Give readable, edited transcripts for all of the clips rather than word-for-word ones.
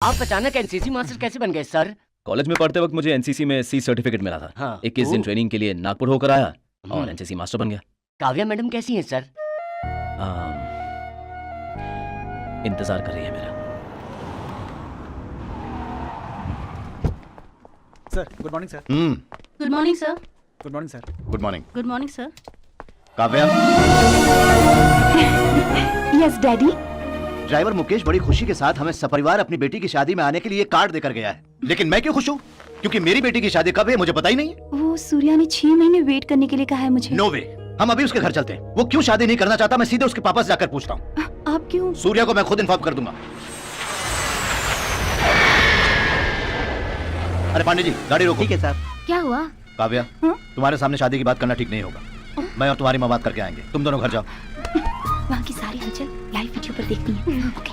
आप अचानक NCC master कैसे बन गए सर? कॉलेज में पढ़ते वक्त मुझे एनसीसी में सी सर्टिफिकेट मिला था। हाँ, 21 दिन ट्रेनिंग के लिए नागपुर होकर आया और एनसीसी मास्टर बन गया। काव्या मैडम कैसी हैं सर? इंतजार कर रही है मेरा। Sir good morning sir. Good morning sir. Good morning sir. Good morning. Good morning sir. Kavya. Yes daddy. Driver Mukesh बड़ी खुशी के साथ हमें सपरिवार अपनी बेटी की शादी में आने के लिए कार्ड देकर गया है, लेकिन मैं क्यों खुश हूँ? क्योंकि मेरी बेटी की शादी कब है मुझे पता ही नहीं है। वो सूर्या ने 6 महीने वेट करने के लिए कहा है मुझे। नो वे, हम अभी उसके घर चलते हैं। वो क्यों शादी नहीं करना चाहता मैं सीधे उसके पापा से जाकर पूछता हूँ। आप क्यों? सूर्या को मैं खुद इन्फॉर्म कर दूंगा। अरे पांडे जी गाड़ी रोको। ठीक है सर। क्या हुआ? काव्या तुम्हारे सामने शादी की बात करना ठीक नहीं होगा। मैं और तुम्हारी माँ बात करके आएंगे, तुम दोनों घर जाओ। वहाँ की सारी हलचल लाइव वीडियो पर देखनी है। ओके।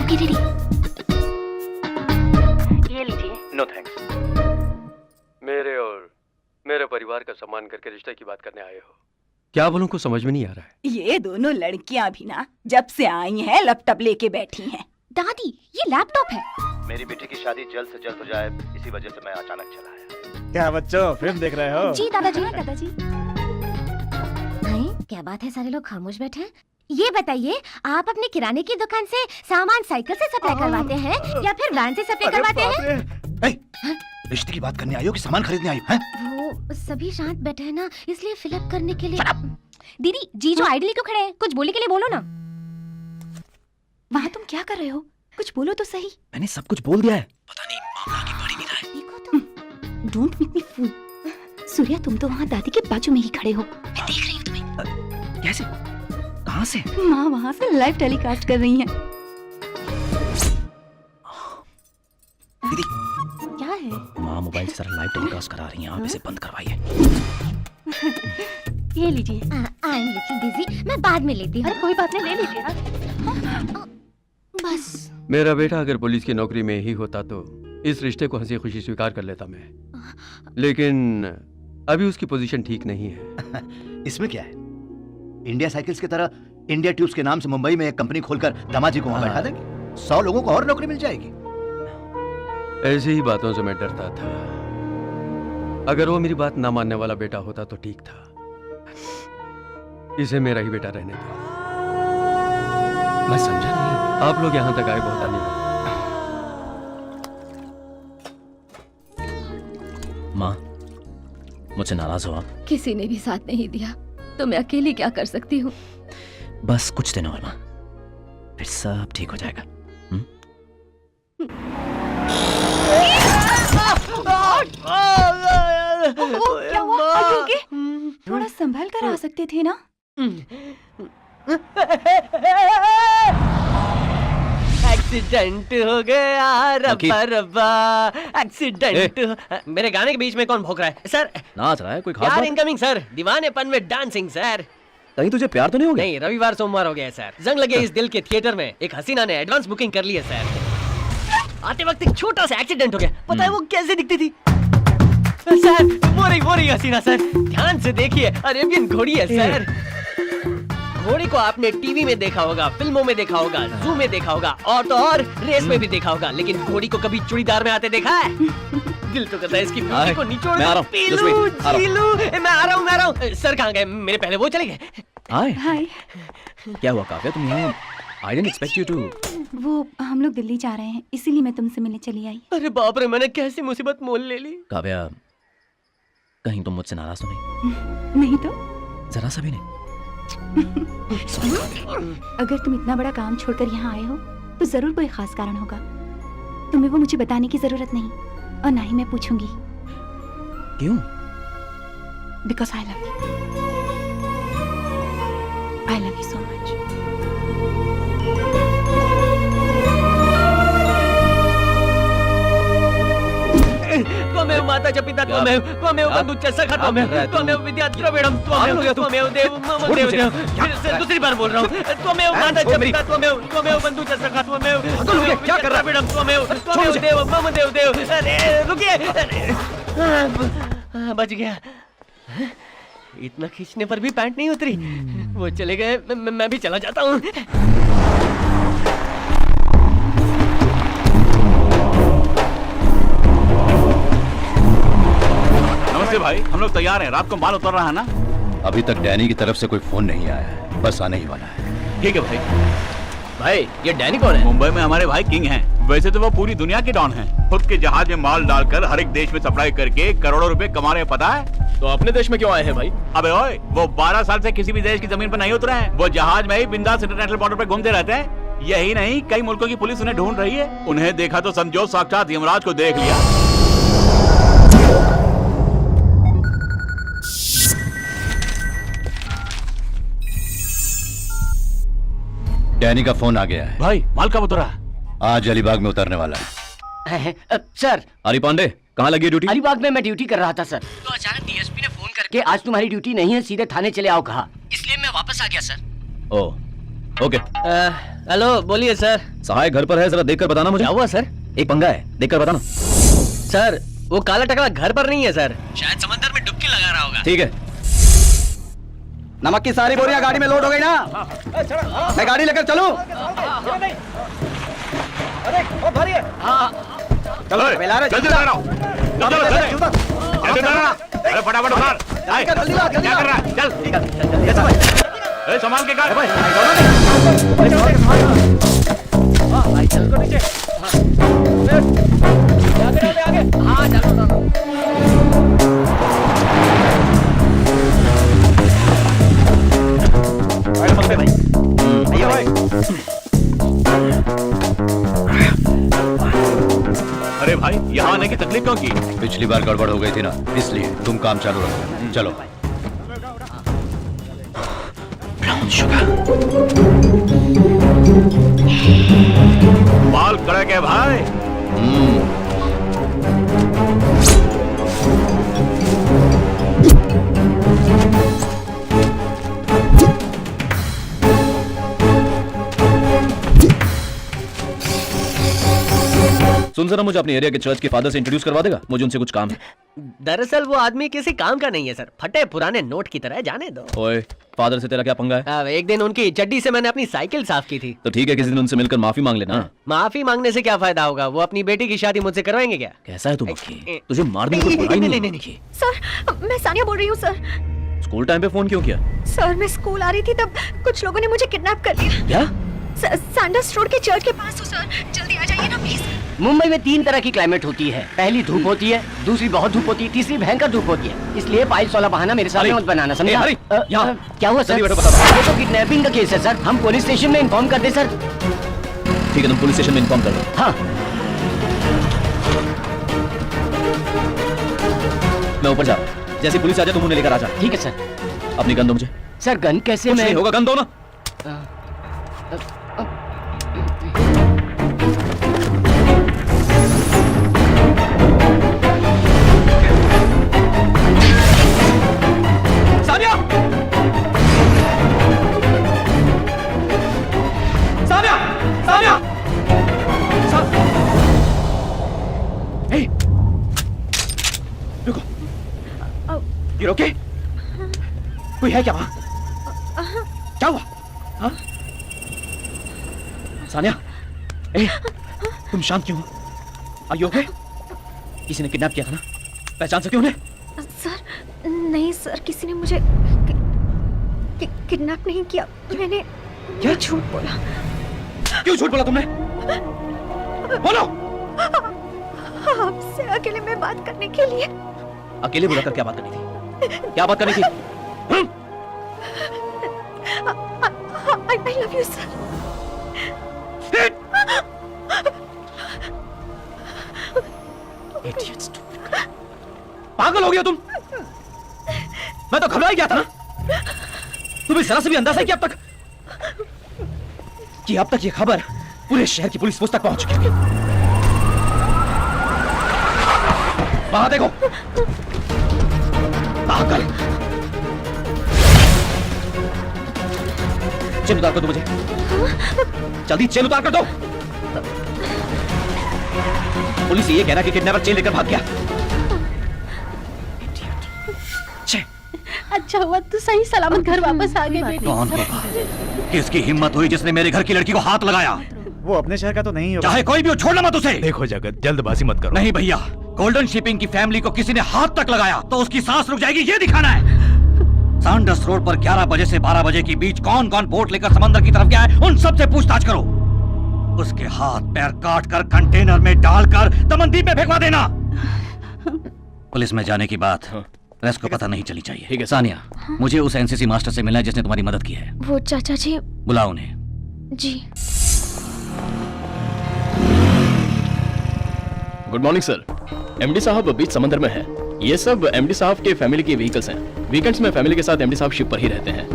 Okay daddy. ये लीजिए। No thanks. मेरे और मेरे परिवार का सम्मान करके रिश्ते की बात करने आए हो। क्या बोलूं कुछ समझ में नहीं आ रहा है। ये दोनों लड़कियां भी ना जब से आई हैं लैपटॉप लेके बैठी हैं। दादी ये लैपटॉप है। मेरी बेटी की शादी जल्द से जल्द हो जाए, इसी वजह से मैं अचानक चला आया। क्या बच्चों फिल्म देख रहे हो? जी दादाजी। दादाजी। नहीं क्या बात है, सारे लोग खामोश बैठे हैं। ये बताइए आप अपने किराने की दुकान से सामान साइकिल से सप्लाई करवाते हैं या फिर वैन से सप्लाई करवाते हैं? रिश्ते की बात करने आई हो कि सामान खरीदने आई हो? वो सभी शांत बैठे हैं ना, इसलिए फिलअप करने के लिए। दीदी जी जो आइडली क्यों खड़े हैं, कुछ बोलने के लिए बोलो ना। वहाँ तुम क्या कर रहे हो? कुछ बोलो तो सही। मैंने सब कुछ बोल दिया है। पता नहीं मामला आगे बढ़ ही नहीं रहा है। देखो तुम। डोंट मेक मी फूल। सूर्या तुम तो वहाँ दादी के बाजू में ही खड़े हो। मैं देख रही हूँ तुम्हें। कैसे? कहाँ से? माँ वहाँ से लाइव टेलीकास्ट कर रही हैं। दीदी क्या है? माँ मोबाइल से सारा लाइव टेलीकास्ट करा रही हैं, आप इसे बंद करवाइए। ये लीजिए। आई एम लिटिल बिजी, मैं बाद में लेती हूँ। अरे कोई बात नहीं, ले लीजिए ना। बस मेरा बेटा अगर पुलिस की नौकरी में ही होता तो इस रिश्ते को हंसी खुशी स्वीकार कर लेता मैं, लेकिन अभी उसकी पोजीशन ठीक नहीं है। इसमें क्या है? इंडिया साइकिल्स की तरह इंडिया ट्यूब्स के नाम से मुंबई में एक कंपनी खोलकर दामाजी को वहां बैठा देंगे, 100 लोगों को और नौकरी मिल जाएगी। ऐसी ही बातों से मैं डरता था। अगर वो मेरी बात ना मानने वाला बेटा होता तो ठीक था। इसे मेरा ही बेटा रहने दो। मैं समझा नहीं। आप लोग यहाँ तक आए बहुत धन्यवाद। माँ मुझसे नाराज हो आप? किसी ने भी साथ नहीं दिया तो मैं अकेली क्या कर सकती हूँ। बस कुछ दिन और माँ, फिर सब ठीक हो जाएगा। क्या हुआ? Are you okay? थोड़ा संभल कर आ सकते थे ना। एक्सीडेंट हो गया रब्बा रब्बा, एक्सीडेंट। मेरे गाने के बीच में कौन भौंक रहा है सर? नाच रहा है कोई खास प्यार बात? इनकमिंग सर, दीवानेपन में डांसिंग सर। कहीं तुझे प्यार तो नहीं हो गया? नहीं, रविवार सोमवार हो गया है सर। जंग लगे इस दिल के थिएटर में एक हसीना ने एडवांस बुकिंग कर ली है सर। आते वक्त एक छोटा सा एक्सीडेंट हो गया। पता है वो कैसे दिखती थी सर? वो रही हसीना सर, ध्यान से देखिए, अरेबियन घोड़ी है सर। घोड़ी को आपने टीवी में देखा होगा, फिल्मों में देखा होगा, जू में देखा होगा और तो और रेस में भी देखा होगा, लेकिन घोड़ी को कभी चूड़ीदार में आते देखा है? दिल तो करता है इसकी ब्यूटी को निचोड़ दूं, पी लूं, जी लूं। मैं आ रहा हूँ। सर कहाँ गए? मेरे पहले वो चले गए। हाय हाय। क्या हुआ काव्या, तुम यहाँ? I didn't expect you to। वो हम लोग दिल्ली जा रहे हैं, इसीलिए मैं तुमसे मिलने चली आई। अरे बाप रे, मैंने कैसी मुसीबत मोल ले ली। काव्या कहीं तुम मुझसे नाराज तो नहीं? नहीं तो जरा सा भी नहीं। अगर तुम इतना बड़ा काम छोड़कर यहाँ आए हो तो जरूर कोई खास कारण होगा। तुम्हें वो मुझे बताने की जरूरत नहीं और ना ही मैं पूछूंगी। क्यों? Because I love you so much. त्वमेव माता च पिता त्वमेव बंधु च सखा त्वमेव विद्या द्रविड़म त्वमेव देव मम देव। फिर से दूसरी बार बोल रहा हूँ, त्वमेव माता च पिता त्वमेव बंधु च सखा त्वमेव क्या कर रहा है? त्वमेव देव मम देव। अरे रुकिए, बच गया। इतना खींचने पर भी पैंट नहीं उतरी। वो चले गए, मैं भी चला जाता हूँ। नमस्ते भाई, हम लोग तैयार हैं। रात को माल उतर रहा है ना? अभी तक डैनी की तरफ से कोई फोन नहीं आया है, बस आने ही वाला है। ठीक है भाई। भाई ये डैनी कौन है? मुंबई में हमारे भाई किंग हैं। वैसे तो वो पूरी दुनिया के डॉन हैं। खुद के जहाज में माल डालकर हर एक देश में सप्लाई करके करोड़ों रुपए कमा रहे हैं, पता है? तो अपने देश में क्यों आए हैं भाई? अबे ओए, वो 12 साल से किसी भी देश की जमीन पर नहीं उतरे हैं। वो जहाज में ही बिंदास इंटरनेशनल बॉर्डर पर घूमते रहते हैं। यही नहीं, कई मुल्कों की पुलिस उन्हें ढूंढ रही है। उन्हें देखा तो समझो साक्षात यमराज को देख लिया। डैनी का फोन आ गया है। भाई माल कब उतरा? आज अलीबाग में उतरने वाला है। सर हरी पांडे, कहाँ लगी ड्यूटी? अलीबाग में मैं ड्यूटी कर रहा था सर, तो अचानक डीएसपी ने फोन करके आज तुम्हारी ड्यूटी नहीं है, सीधे थाने चले आओ कहा, इसलिए मैं वापस आ गया सर। ओह, ओके। हेलो, बोलिए सर। सहायक घर पर है, जरा देखकर बताना मुझे। क्या हुआ सर? एक पंगा है, देखकर बताना। सर वो काला टकला घर पर नहीं है सर, शायद समंदर में डुबकी लगा रहा होगा। ठीक है। नमक की सारी बोरियां गाड़ी में लोड हो गई ना? मैं गाड़ी लेकर चलूं? अरे ओ भारी है। चलो जल्दी उतारो। अरे फटाफट उतार। क्या कर रहा है? चल संभाल के कर। भाई चल को नीचे। आगे। हाँ चलो। अरे भाई, यहाँ आने की तकलीफ क्यों की? पिछली बार गड़बड़ हो गई थी ना, इसलिए तुम काम चालू रखो। चलो। Brown sugar. बाल कड़क है भाई। सुन जरा, मुझे अपने एरिया के चर्च के फादर से इंट्रोड्यूस करवा देगा? मुझे उनसे कुछ काम है। दरअसल वो आदमी किसी काम का नहीं है सर, फटे पुराने नोट की तरह, जाने दो। ओए, फादर से तेरा क्या पंगा है? एक दिन उनकी चड्डी से मैंने अपनी साइकिल साफ की थी। तो ठीक है, किसी दिन उनसे मिलकर माफी मांग लेना। माफी मांगने से क्या फायदा होगा? वो अपनी बेटी की शादी मुझसे करवाएंगे क्या? कैसा है तू मक्खी? तुझे मारने की कोई बुराई नहीं। सर मैं सानिया बोल रही हूँ सर। स्कूल टाइम पे फोन क्यों किया? सर मैं स्कूल आ रही थी तब कुछ लोगों ने मुझे किडनैप कर लिया। क्या? सैंडर्स रोड के चर्च के पास हो सर, जल्दी आ जाइए ना प्लीज। मुंबई में 3 तरह की क्लाइमेट होती है, पहली धूप होती है, दूसरी बहुत धूप होती है, तीसरी भयंकर धूप होती है। इसलिए पाइल्स वाला बहाना मेरे सामने मत बनाना, समझा? हरी, यहाँ। क्या हुआ सर? जल्दी बैठो, बताओ। ये तो किडनैपिंग का केस है सर, हम पुलिस स्टेशन में इन्फॉर्म कर दे सर। ठीक है, तुम पुलिस स्टेशन में इन्फॉर्म कर दो। हाँ। मैं ऊपर जा रहा हूँ, जैसे पुलिस आ जाए तुम उन्हें लेकर आ जा। ठीक है सर। अपनी गन दो मुझे। सर गन कैसे? कुछ मैं नहीं होगा, गन दो ना। सानिया! सानिया! सानिया! Hey! रुको। You okay? कोई है क्या वहाँ? क्या हुआ? हाँ? सानिया, ए, तुम शांत क्यों हो? Are you okay? किसी ने किडनैप किया था ना? पहचान सके उन्हें? सर नहीं सर, किसी ने मुझे किडनैप नहीं किया। मैंने क्या? झूठ बोला। क्यों झूठ बोला तुमने? बोलो। आपसे अकेले में बात करने के लिए। अकेले बुलाकर क्या बात करनी थी? क्या बात करनी थी? I love you sir। Idiot, stupid. पागल हो गया तुम? मैं तो घबरा ही गया था ना। तुम्हें जरा से भी अंदाजा है कि अब तक ये खबर पूरे शहर की पुलिस फोर्स तक पहुंच चुकी है। वहां देखो, पागल। चेन उतार कर दो मुझे, जल्दी चेन उतार कर दो। पुलिस ये कह रहा कि किडनैपर चेन लेकर भाग गया। अच्छा हुआ तू सही सलामत घर वापस आ गए बेटे। कौन होगा? किसकी हिम्मत हुई जिसने मेरे घर की लड़की को हाथ लगाया? वो अपने शहर का तो नहीं होगा। चाहे कोई भी हो, छोड़ना मत उसे। देखो जगत, जल्दबाजी मत करो। नहीं भैया, गोल्डन शिपिंग की फैमिली को किसी ने हाथ तक लगाया तो उसकी सांस रुक जाएगी, ये दिखाना है। सांडस रोड पर 11 बजे से 12 बजे के बीच कौन कौन बोट लेकर समंदर की तरफ गया है, उन सब से पूछताछ करो। उसके हाथ पैर काट कर कंटेनर में डालकर दमनदीप में फेंकवा देना। पुलिस में जाने की बात प्रेस को पता नहीं चली चाहिए। ठीक है सानिया, मुझे उस एनसीसी मास्टर से मिलना है जिसने तुम्हारी मदद की है। वो चाचा जी। बुलाओ उन्हें। जी। Good morning sir. एमडी साहब बीच समंदर में है। ये सब एमडी साहब के फैमिली के व्हीकल्स हैं। वीकेंड्स में फैमिली के साथ एमडी साहब शिप पर ही रहते हैं।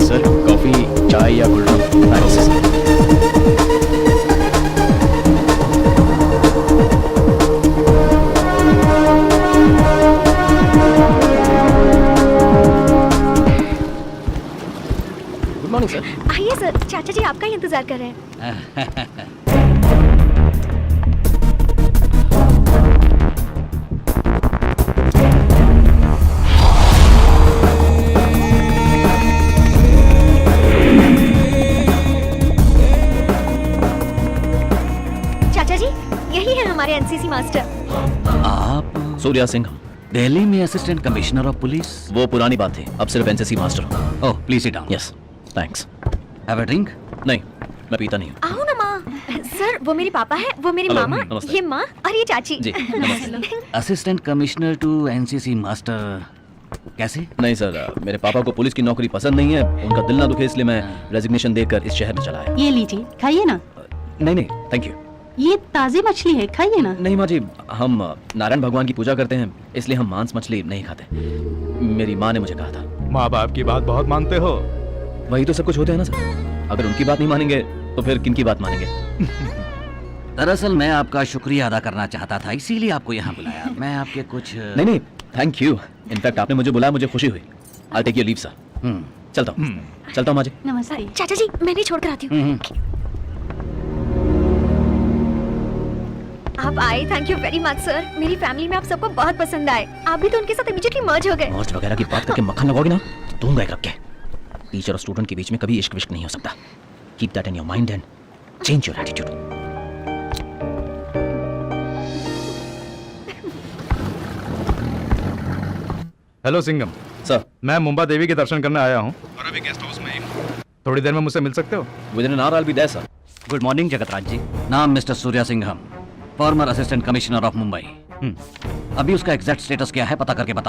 सर कॉफी, चाय या cold drink? Good morning sir. आइए सर, चाचा जी आपका ही इंतजार कर रहे हैं। चाचा जी, यही है हमारे एनसीसी मास्टर। आप सूर्या सिंह। दिल्ली में असिस्टेंट कमिश्नर ऑफ पुलिस? वो पुरानी बात थी, अब सिर्फ एनसीसी मास्टर हूँ। Oh please sit down. Yes thanks. Have a drink? नहीं, मैं पीता नहीं हूँ। आओ ना माँ। सर वो मेरी पापा है, वो मेरी हेलो, मामा, नमस्ते। ये माँ और ये चाची। जी नमस्ते। Assistant commissioner to NCC master कैसे? नहीं सर, मेरे पापा को पुलिस की नौकरी पसंद नहीं है, उनका दिल ना दुखे इसलिए मैं रेजिग्नेशन देकर इस शहर में चला आया। ये लीजिए, खाइए ना। नहीं नहीं थैंक यू। ये ताज़ी मछली है, खाइए ना। नहीं माँ जी, हम नारायण भगवान की पूजा करते हैं इसलिए हम मांस मछली नहीं खाते। मेरी माँ ने मुझे कहा था। माँ बाप की बात बहुत मानते हो। वही तो सब कुछ होते हैं ना सर। अगर उनकी बात नहीं मानेंगे तो फिर किन की बात मानेंगे? दरअसल मैं आपका शुक्रिया अदा करना चाहता था, इसीलिए आपको यहाँ बुलाया। मैं आपके कुछ नहीं थैंक यू। इनफैक्ट आपने मुझे बुलाया, मुझे खुशी हुई। I take your leave sir. चलता हूँ माँ जी। नमस्ते। चाचा जी मैं नहीं छोड़कर आती हूँ। आप आए, thank you very much sir. मेरी फैमिली में आप सबको बहुत पसंद आए। आप भी तो उनके साथ इमीडिएटली मर्ज हो गए। मर्ज वगैरह की बात करके मक्खन लगाओगे ना तो दूंगा एक रख के। टीचर और स्टूडेंट के बीच में कभी इश्क विश्क नहीं हो सकता। Keep that in your mind and change your attitude. Hello Singham sir, मैं मुंबा देवी के दर्शन करने आया हूँ और अभी गेस्ट हाउस में ही हूँ। थोड़ी देर में मुझसे मिल सकते हो? Within an hour I will be there sir. Good morning Jagatraj ji. नाम mister Surya Singham, former assistant commissioner of Mumbai. अभी उसका एग्जैक्ट स्टेटस क्या है पता करके बताओ।